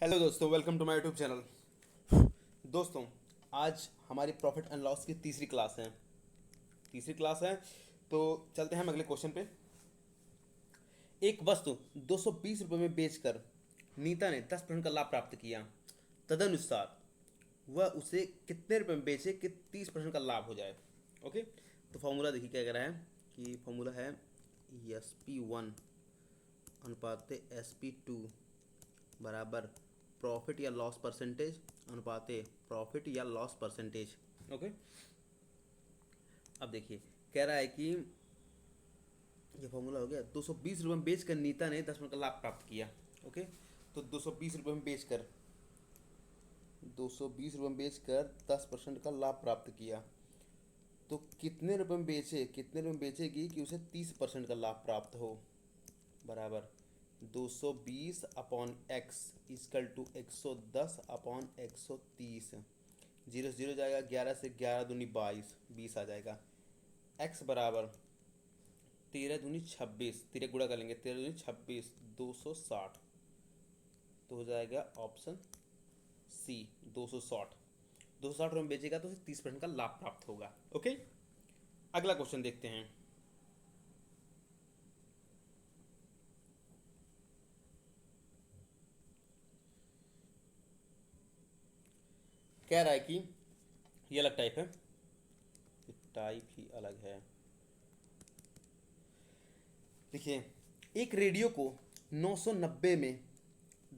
Hello दोस्तों, welcome to my YouTube channel. दोस्तों, आज हमारी प्रॉफिट एंड लॉस की तीसरी क्लास है। तो चलते हैं हम अगले क्वेश्चन पे। एक वस्तु 220 रुपये में बेचकर नीता ने 10% का लाभ प्राप्त किया। तदनुसार वह उसे कितने रुपए में बेचे कि 30% का लाभ हो जाए। ओके, तो फॉर्मूला देखिए क्या कह रहा है कि फॉर्मूला है SP1 अनुपात SP2 बराबर प्रॉफिट या लॉस परसेंटेज अनुपात प्रॉफिट या लॉस परसेंटेज। ओके, अब देखिए कह रहा है कि ये फॉर्मूला हो गया 220 रुपये में बेचकर नीता ने 10% का लाभ प्राप्त किया। ओके, तो 220 रुपये में बेचकर 10% का लाभ प्राप्त किया। तो कितने रुपये में बेचेगी कि उसे 30% का लाभ प्राप्त हो। बराबर 220/x is equal to 110 upon 130। Zero से जीरो जाएगा, 11 से 11 दूनी 22, 20 आ जाएगा। x बराबर 13 दूनी 26, 13 गुणा कर लेंगे, 13 दूनी 26, 260। तो हो जाएगा ऑप्शन सी 260। 260 रुपये में बेचेगा तो उसे 30% का लाभ प्राप्त होगा। ओके, अगला क्वेश्चन देखते हैं। कह रहा है कि ये अलग टाइप है, टाइप ही अलग है। देखिए, एक रेडियो को 990 में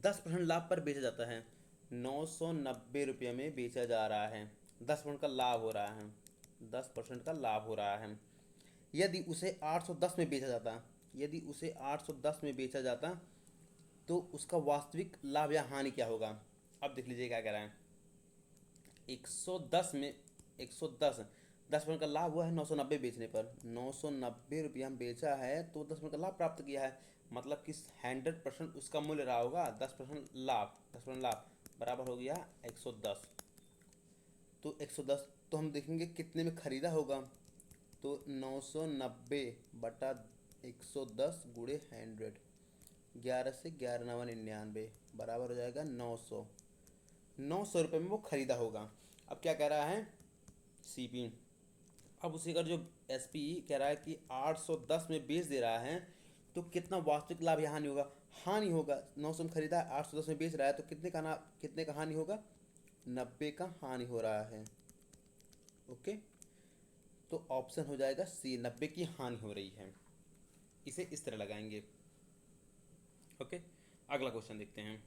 10% लाभ पर बेचा जाता है। 990 रुपये में बेचा जा रहा है, 10% का लाभ हो रहा है। 10% का लाभ हो रहा है। यदि उसे 810 में बेचा जाता यदि उसे 810 में बेचा जाता तो उसका वास्तविक लाभ या हानि क्या होगा। अब देख लीजिए क्या कह रहा है। 110 में 110 10% का लाभ हुआ है 990 बेचने पर। 990 रुपया में बेचा है तो 10% का लाभ प्राप्त किया है। मतलब कि 100% उसका मूल्य रहा होगा। 10% लाभ बराबर हो गया 110। तो 110 तो हम देखेंगे कितने में खरीदा होगा। तो 990/110 गुणे 100, 11 से 11 नवा 99 बराबर हो जाएगा 900। 900 रुपये में वो खरीदा होगा। अब क्या कह रहा है CP। अब उसी का जो SP कह रहा है कि 810 में बेच दे रहा है तो कितना वास्तविक लाभ या हानि होगा। हानि होगा, 900 में खरीदा है, 810 में बेच रहा है तो कितने का हानि होगा। 90 का हानि हो रहा है। ओके, तो ऑप्शन हो जाएगा C, 90 की हानि हो रही है। इसे इस तरह लगाएंगे। ओके, अगला क्वेश्चन देखते हैं।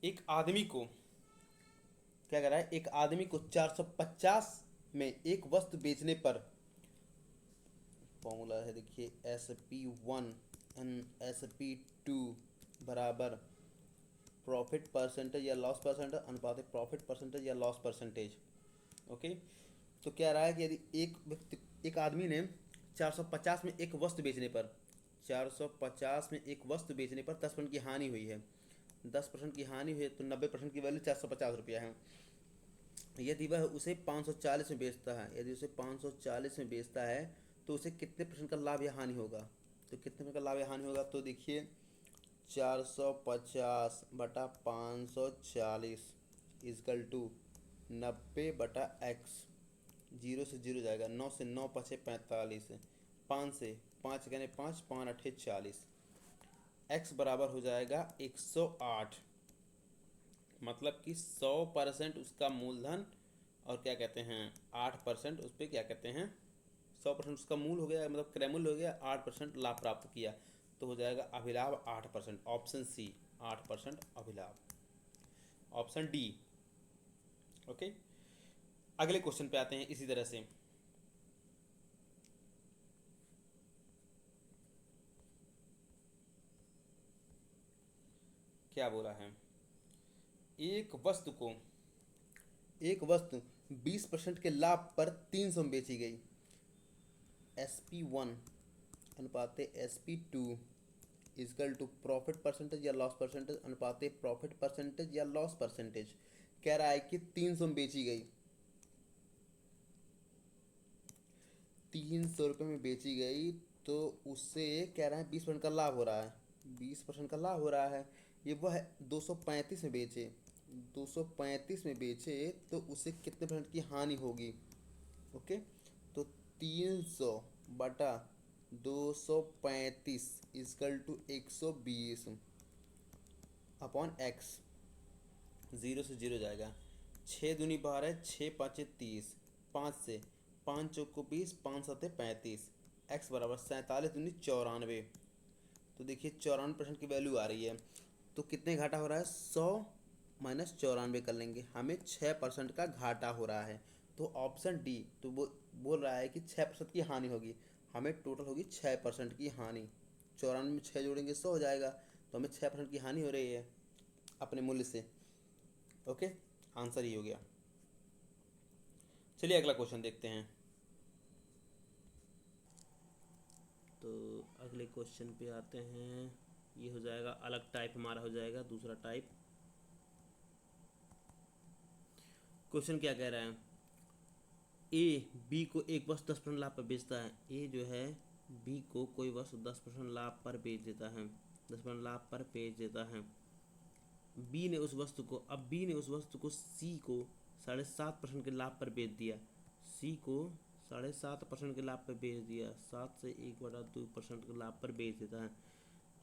एक आदमी को क्या कर रहा है, एक आदमी को 450 में एक वस्तु बेचने पर, फॉर्मूला है देखिए SP1 एंड SP2 बराबर प्रॉफिट परसेंटेज या लॉस परसेंटेज अनुपात प्रॉफिट परसेंटेज या लॉस परसेंटेज। ओके, तो क्या रहा है कि यदि एक आदमी ने 450 में एक वस्तु बेचने पर 450 में एक वस्तु बेचने पर 10% की हानि हुई है। 10% की हानि हुई है तो 90% की वैल्यू 450 रुपया है। यदि वह उसे 540 में बेचता है यदि उसे 540 में बेचता है तो उसे कितने परसेंट का लाभ या हानि होगा। तो कितने परसेंट का लाभ या हानि होगा, तो देखिए 450/540 इजकल टू 90/x। जीरो से जीरो जाएगा, 9 से 9 पचे 45, 5 से 5 कहने 5, 5 अठे 40। x बराबर हो जाएगा 108। मतलब कि 100% उसका मूलधन और क्या कहते हैं 8% उस पर क्या कहते हैं 100% उसका मूल हो गया, मतलब क्रय मूल्य हो गया, 8% लाभ प्राप्त किया। तो हो जाएगा अभिलाभ 8%, ऑप्शन सी 8% अभिलाभ, ऑप्शन डी। ओके, अगले क्वेश्चन पे आते हैं इसी तरह से। क्या बोला है, एक वस्तु को एक वस्तु 20% के लाभ पर 300 में बेची गई। SP1 अनुपात SP2 is equal to profit percentage या लॉस परसेंटेज अनुपात प्रॉफिट परसेंटेज या लॉस परसेंटेज। कह रहा है कि 300 में बेची गई, 300 रुपये में बेची गई तो उससे कह रहा है 20% का लाभ हो रहा है, 20% का लाभ हो रहा है। ये वह 235 में बेचे, 235 में बेचे तो उसे कितने परसेंट की हानि होगी। ओके, तो 300 बटा 235 is equal to 120 upon X. Zero से जीरो जाएगा, 6 दूनी 12, 6 5 30, 5 से 5 चौको 20, 5 7 35, एक्स बराबर 47 दूनी 94। तो देखिए 94% की वैल्यू आ रही है। तो कितने घाटा हो रहा है, 100 - 94 कर लेंगे, हमें 6% का घाटा हो रहा है। तो ऑप्शन डी तो वो बोल रहा है कि 6% की हानि होगी, हमें टोटल होगी 6% की हानि। 94 में 6 जोड़ेंगे 100 हो जाएगा, तो हमें 6% की हानि हो रही है अपने मूल्य से। ओके, आंसर ही हो गया। चलिए अगला क्वेश्चन देखते हैं। तो अगले क्वेश्चन पे आते हैं। ये हो जाएगा अलग टाइप, हमारा हो जाएगा दूसरा टाइप। क्वेश्चन क्या कह रहा है, ए बी को एक वस्तु 10% लाभ पर बेचता है। ए जो है बी को कोई वस्तु 10% लाभ पर बेच देता है, 10% लाभ पर बेच देता है। बी ने उस वस्तु को, अब बी ने उस वस्तु को सी को 7.5% के लाभ पर बेच दिया। सी को 7.5% के लाभ पर बेच दिया, 7 से 1/2% के लाभ पर बेच देता है।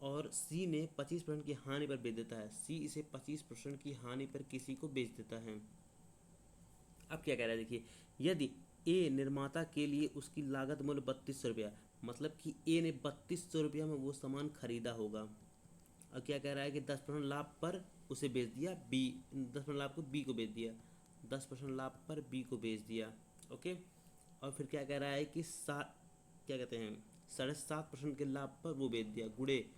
और सी ने 25% की हानि पर बेच देता है। सी इसे 25% की हानि पर किसी को बेच देता है। अब क्या कह रहा है देखिए, यदि ए निर्माता के लिए उसकी लागत मूल्य 3200 रुपया, मतलब कि ए ने 3200 रुपया में वो सामान खरीदा होगा। और क्या कह रहा है कि 10% लाभ पर उसे बेच दिया बी, 10% लाभ को बी को बेच दिया, 10% लाभ पर बी को बेच दिया। ओके, और फिर क्या कह रहा है कि क्या कहते हैं 7.5% के लाभ पर वो बेच दिया, गुड़े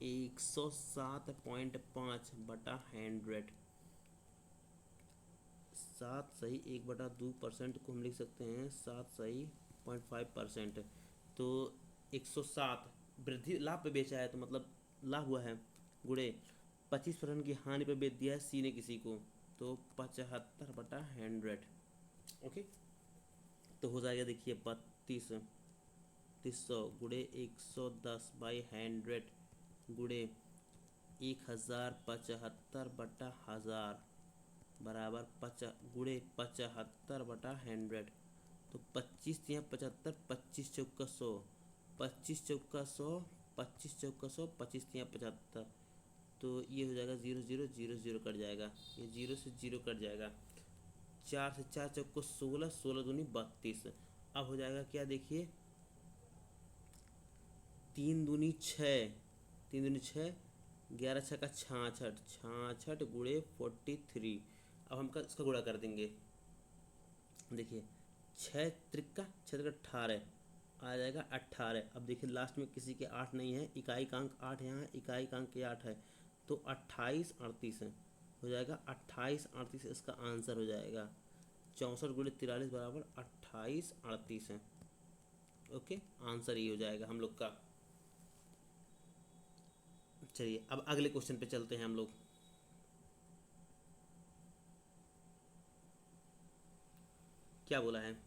107.5 बटा 100। 7 सही 1/2% को हम लिख सकते हैं 7 सही 0.5%। तो 107 वृद्धि लाभ पे बेचा है तो मतलब लाभ हुआ है, गुड़े 25% की हानि पे बेच दिया है सी ने किसी को, तो 75/100। ओके, तो हो जाएगा देखिए 3200 गुड़े 110/100 गुड़े 1075/1000 बराबर गुड़े 75/100। तो 25×75, 25×4 25×4 25×4 25×75। तो ये हो जाएगा 0 0 0 0 कट जाएगा, ये 0 से 0 कट जाएगा। 4 से 4×4 16, 16×2 32। अब हो जाएगा क्या देखिए, 3×2 6, 3×2 6, 11×6 = 66, 66 गुड़े 43। अब हम इसका गुणा कर देंगे, देखिए 6×3 = 18 आ जाएगा 18। अब देखिए लास्ट में किसी के 8 नहीं है, इकाई का अंक 8 यहाँ है, इकाई का अंक 8 है, तो 28 38 है, हो जाएगा 28 38 इसका आंसर हो जाएगा। 64×43 बराबर 28 38 है। ओके, आंसर ये हो जाएगा हम लोग का। चलिए अब अगले क्वेश्चन पे चलते हैं हम लोग। क्या बोला है,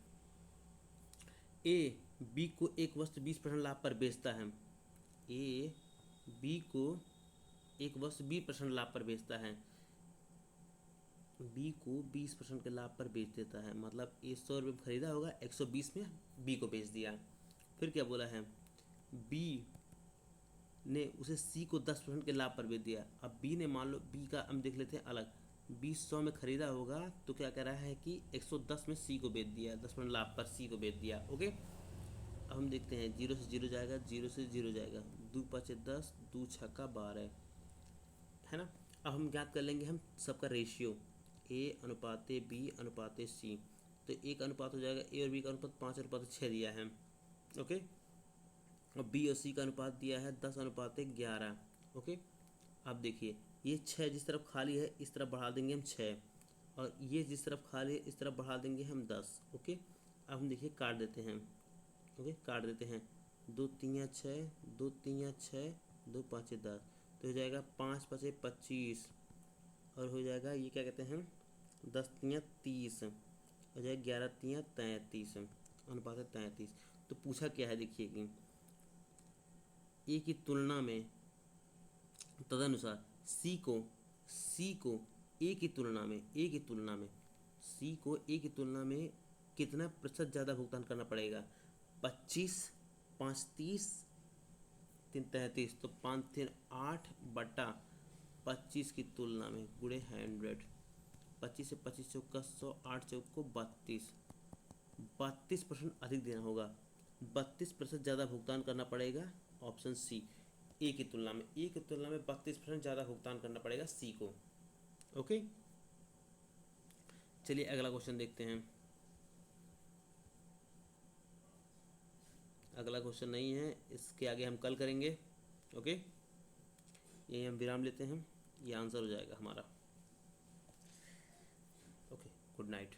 ए बी को एक वस्तु 20% लाभ पर बेचता है। ए बी को एक वस्तु 20% लाभ पर बेचता है, बी को 20% के लाभ पर बेच देता है, मतलब ए 100 रुपये में खरीदा होगा, 120 में बी को बेच दिया। फिर क्या बोला है, बी ने उसे सी को 10% के लाभ पर बेच दिया। अब बी ने, मान लो बी का हम देख लेते हैं अलग, 100 में खरीदा होगा, तो क्या कह रहा है कि 110 में सी को बेच दिया, 10% लाभ पर सी को बेच दिया। ओके, अब हम देखते हैं 0 से 0 जाएगा, 0 से 0 जाएगा, 2×5 = 10, 2×6 = 12 है ना। अब हम ज्ञात कर लेंगे हम सबका रेशियो, A/B/C। तो एक अनुपात हो जाएगा, ए और बी का अनुपात 5/6 दिया है। ओके, और बी और सी का अनुपात दिया है 10/11। ओके, अब देखिए ये 6 जिस तरफ खाली है इस तरफ बढ़ा देंगे हम 6, और ये जिस तरफ खाली है इस तरफ बढ़ा देंगे हम 10। ओके, अब हम देखिए काट देते हैं। ओके, काट देते हैं, 2×3 = 6, 2×3 = 6, 2×5 = 10, तो हो जाएगा 5×5 = 25, और हो जाएगा ये क्या कहते हैं 10×3 = 30, हो जाएगा 11×3 = 33, अनुपात है 33। तो पूछा क्या है देखिए कि ए की तुलना में, तदनुसार सी को ए की तुलना में, कितना प्रतिशत ज़्यादा भुगतान करना पड़ेगा? 25, 5 30, 3 33, तो 5 3 8 बटा 25 की तुलना में गुणे 100। 25 से 25 चौका 100, 8 चौको 32, 32% अधिक देना होगा, 32% ज़्यादा भुगतान करना पड़ेगा। ऑप्शन सी, ए की तुलना में, 32% ज़्यादा भुगतान करना पड़ेगा सी को। ओके, चलिए अगला क्वेश्चन देखते हैं। अगला क्वेश्चन नहीं है, इसके आगे हम कल करेंगे। ओके, यही हम विराम लेते हैं, ये आंसर हो जाएगा हमारा। Okay, good night.